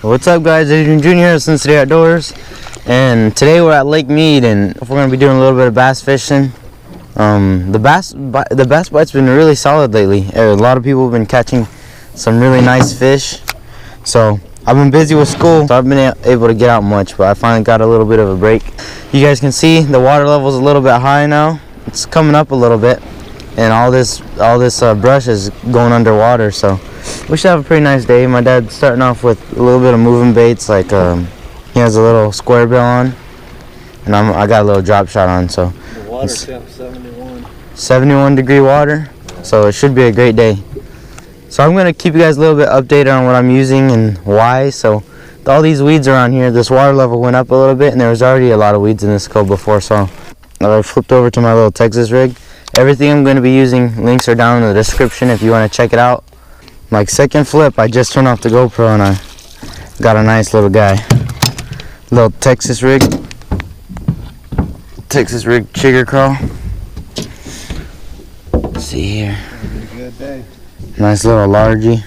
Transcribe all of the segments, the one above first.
What's up, guys? Adrian Jr. here, Cincinnati Outdoors, and today we're at Lake Mead, and we're going to be doing a little bit of bass fishing. The bass bite's been really solid lately. A lot of people have been catching some really nice fish. So I've been busy with school, so I've been able to get out much, but I finally got a little bit of a break. You guys can see the water level is a little bit high now. It's coming up a little bit, and all this brush is going underwater. So we should have a pretty nice day. My dad's starting off with a little bit of moving baits, like he has a little square bill on, and I got a little drop shot on. So the water temp 71 degree water, so it should be a great day. So I'm gonna keep you guys a little bit updated on what I'm using and why. So all these weeds around here, this water level went up a little bit, and there was already a lot of weeds in this cove before. So I flipped over to my little Texas rig. Everything I'm going to be using, links are down in the description if you want to check it out. Like second flip, I just turned off the GoPro and I got a nice little guy. Little Texas rig. Texas rig Chigger Craw. Let's see here. a good day. Nice little largie.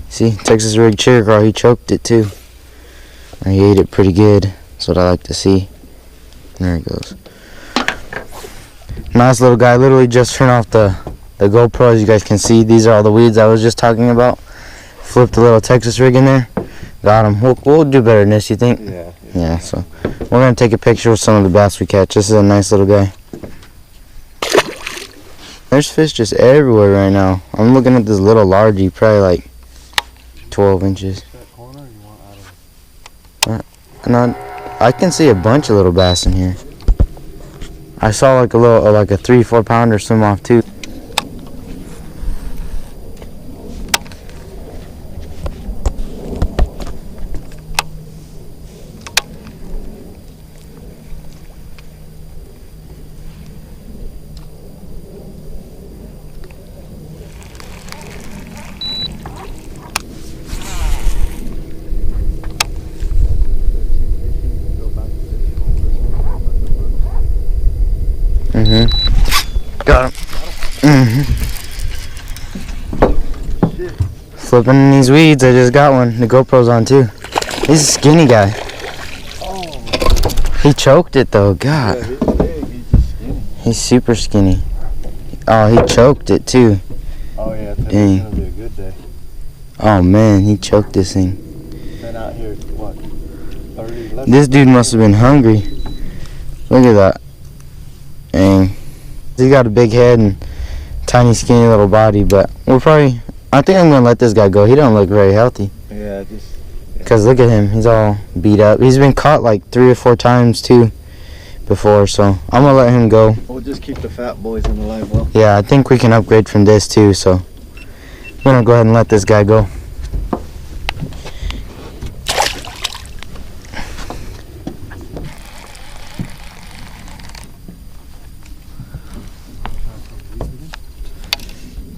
See, Texas rig Chigger Craw, he choked it too. And he ate it pretty good. That's what I like to see. There he goes. Nice little guy. Literally just turned off the GoPro. As you guys can see, these are all the weeds I was just talking about. Flipped a little Texas rig in there. Got him. We'll do better than this, you think? Yeah. Yeah, so we're going to take a picture with some of the bass we catch. This is a nice little guy. There's fish just everywhere right now. I'm looking at this little largie, probably like 12 inches. No, I can see a bunch of little bass in here. I saw like a 3-4 pounder swim off too. Got him. Flipping in these weeds, I just got one. The GoPro's on too. He's a skinny guy. He choked it though, God. Yeah, he's big, he's just skinny. He's super skinny. Oh, he choked it too. Oh yeah, today's gonna be a good day. Oh man, he choked this thing. Been out here, what, 30, This dude must have been hungry. Look at that. Dang. He's got a big head and tiny skinny little body, but I think I'm gonna let this guy go. He don't look very healthy. Yeah, Cause look at him, he's all beat up. He's been caught like 3 or 4 times too before, so I'm gonna let him go. we'll just keep the fat boys in the live well. Yeah, I think we can upgrade from this too, so I'm gonna go ahead and let this guy go.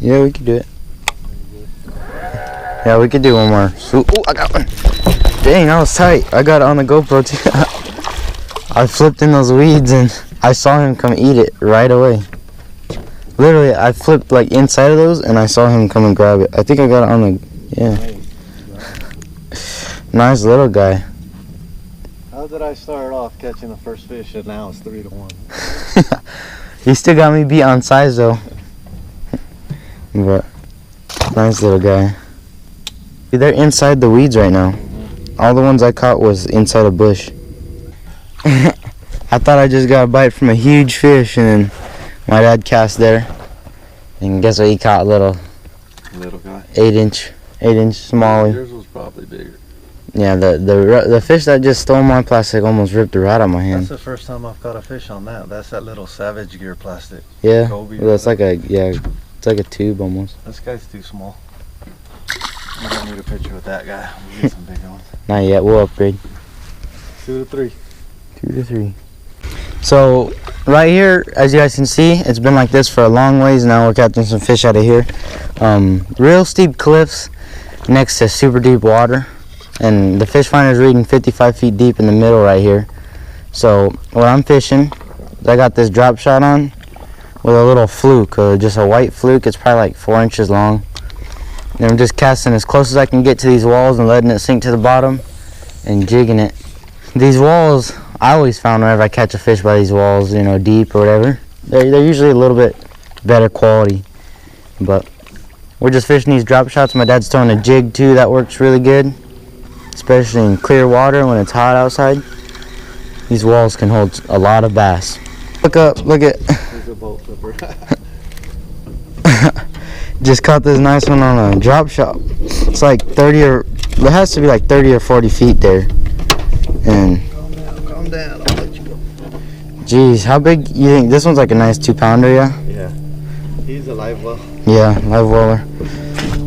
Yeah, we could do it. Yeah, we could do one more. Ooh, I got one. Dang, that was tight. I got it on the GoPro too. I flipped in those weeds and I saw him come eat it right away. Literally, I flipped like inside of those and I saw him come and grab it. I think I got it on the, yeah. Nice little guy. How did I start off catching the first fish and now it's 3-1? He still got me beat on size though. But nice little guy. They're inside the weeds right now. All the ones I caught was inside a bush. I thought I just got a bite from a huge fish, and then my dad cast there, and guess what? He caught a little guy. 8 inch smallie. Yours was probably bigger. Yeah, the fish that just stole my plastic almost ripped the rod out of my hand. That's the first time I've caught a fish on that. That's that little Savage Gear plastic. Yeah, Kobe, that's like it's like a tube almost. This guy's too small. I don't need a picture with that guy. We'll get some bigger ones. Not yet. We'll upgrade. 2 to 3. 2 to 3. So right here, as you guys can see, it's been like this for a long ways now. We're catching some fish out of here. Real steep cliffs next to super deep water, and the fish finder is reading 55 feet deep in the middle right here. So when I'm fishing, I got this drop shot on with a little fluke, just a white fluke. It's probably like 4 inches long. And I'm just casting as close as I can get to these walls and letting it sink to the bottom and jigging it. These walls, I always found whenever I catch a fish by these walls, you know, deep or whatever, they're usually a little bit better quality. But we're just fishing these drop shots. My dad's throwing a jig too, that works really good, especially in clear water when it's hot outside. These walls can hold a lot of bass. Look up, look at. There's a boat flipper. Just caught this nice one on a drop shot. It's like 30 or, it has to be like 30 or 40 feet there. And Calm down, I'll let you go. Geez, how big you think? This one's like a nice 2-pounder, yeah? Yeah. He's a live well. Yeah, live weller.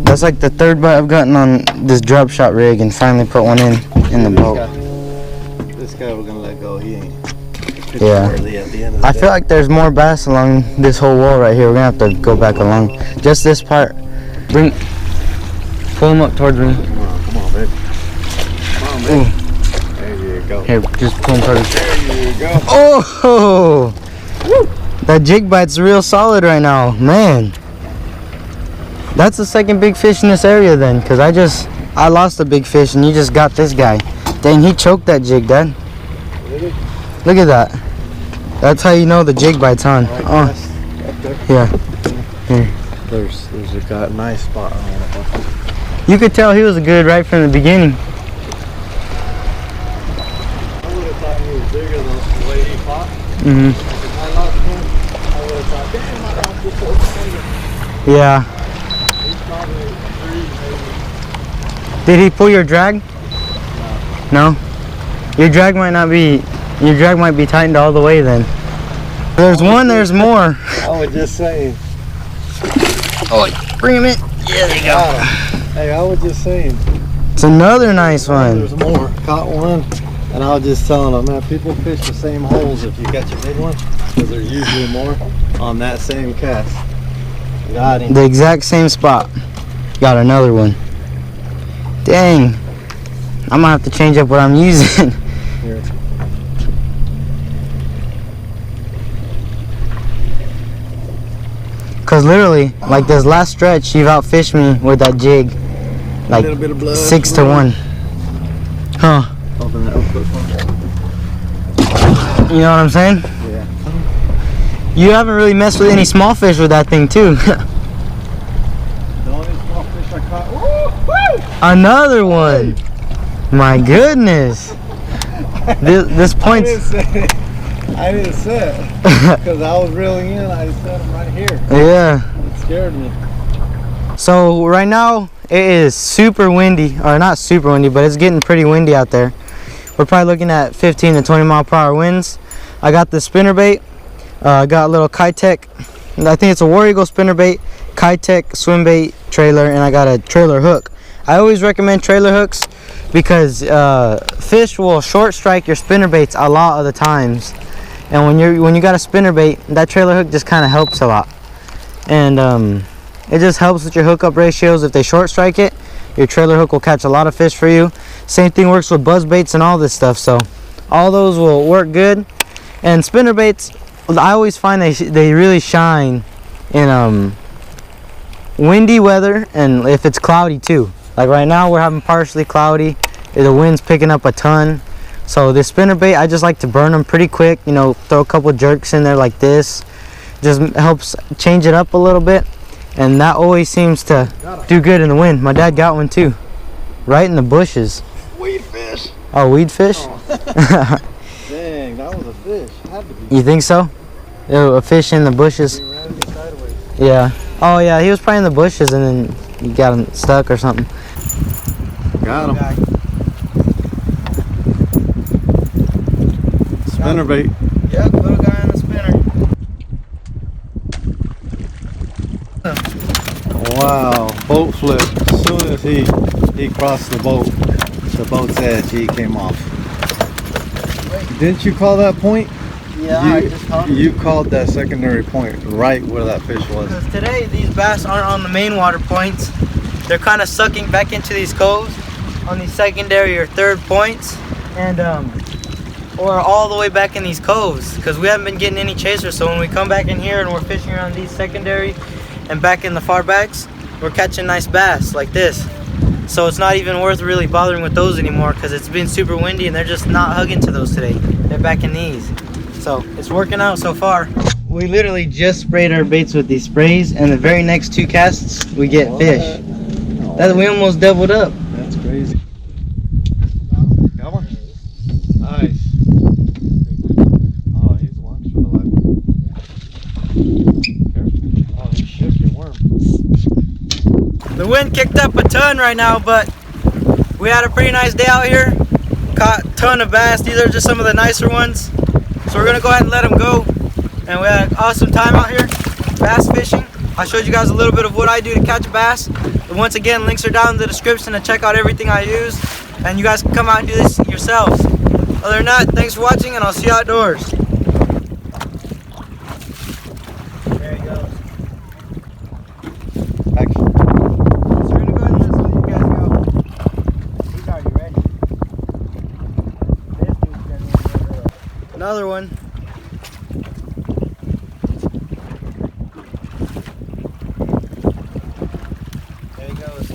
That's like the third bite I've gotten on this drop shot rig and finally put one in the boat. This guy we're gonna let go. He ain't. Yeah. At the end of the I day. feel like there's more bass along this whole wall right here. We're gonna have to go back along. Just this part. Pull him up towards me. Come on, baby. Come on, baby. There you go. Here, just pull him towards me. There you go. Oh! Woo. That jig bite's real solid right now, man. That's the second big fish in this area then, because I lost a big fish and you just got this guy. Dang, he choked that jig, Dad. Really? Look at that. That's how you know the jig bite's on. Right, Oh, up there. yeah. Here. There's a nice spot on it. You could tell he was good right from the beginning. I would have thought he was bigger than the way he fought. Mm-hmm. If I lost him, I would have thought, damn, I lost this whole thing. Yeah. He's probably 3, maybe. Did he pull your drag? No. Your drag might be tightened all the way then. There's one, there's more. I was just saying. Oh, bring him in. Yeah, there you go. Hey, I was just saying. It's another nice one. There's more. Caught one, and I was just telling them, man, people fish the same holes if you catch a big one, because there's usually more on that same cast. Got him. The exact same spot. Got another one. Dang. I'm gonna have to change up what I'm using. Here. Cause literally, like this last stretch, you've outfished me with that jig, like A little bit of blood. 6 to 1. Huh? Open that up quick one. You know what I'm saying? Yeah. You haven't really messed with any small fish with that thing too. The only small fish I caught. Woo! Another one. My goodness. This point's. I didn't say it. Because I was reeling in. I set him right here. Yeah. It scared me. So right now it is super windy, or not super windy, but it's getting pretty windy out there. We're probably looking at 15 to 20 mile per hour winds. I got the spinnerbait. I got a little Kitech. I think it's a War Eagle spinnerbait, Kitech swim bait trailer, and I got a trailer hook. I always recommend trailer hooks because fish will short strike your spinnerbaits a lot of the times. And when you got a spinnerbait, that trailer hook just kind of helps a lot. And it just helps with your hookup ratios. If they short strike it, your trailer hook will catch a lot of fish for you. Same thing works with buzz baits and all this stuff. So all those will work good. And spinnerbaits, I always find they really shine in windy weather and if it's cloudy too. Like right now we're having partially cloudy. The wind's picking up a ton. So this spinnerbait, I just like to burn them pretty quick. You know, throw a couple jerks in there like this. Just helps change it up a little bit. And that always seems to do good in the wind. My dad got one too. Right in the bushes. Weed fish. Oh, weed fish? Oh. Dang, that was a fish. Had to be. You think so? A fish in the bushes? He ran me sideways. Yeah. Oh yeah, he was probably in the bushes and then you got him stuck or something. Got him. Spinnerbait. Yep, little guy on the spinner. Wow, boat flip. As soon as he crossed the boat's edge, he came off. Didn't you call that point? Yeah, I just caught him. You called that secondary point right where that fish was. Because today these bass aren't on the main water points. They're kind of sucking back into these coves on these secondary or third points, and or all the way back in these coves because we haven't been getting any chasers. So when we come back in here and we're fishing around these secondary and back in the far backs, we're catching nice bass like this. So it's not even worth really bothering with those anymore because it's been super windy and they're just not hugging to those today. They're backing these. So it's working out so far. We literally just sprayed our baits with these sprays, and the very next 2 casts we get fish. That we almost doubled up. That's crazy. Got one? Nice. Oh, he's launched for the live one. Oh, he shook your worm. The wind kicked up a ton right now, but we had a pretty nice day out here. Caught a ton of bass. These are just some of the nicer ones. So we're gonna go ahead and let them go. And we had an awesome time out here bass fishing. I showed you guys a little bit of what I do to catch bass. And once again, links are down in the description to check out everything I use. And you guys can come out and do this yourselves. Other than that, thanks for watching, and I'll see you outdoors. There he goes. Action. So we're gonna go ahead and let some of you guys go. He's already ready. This dude's gonna need another one. There he goes.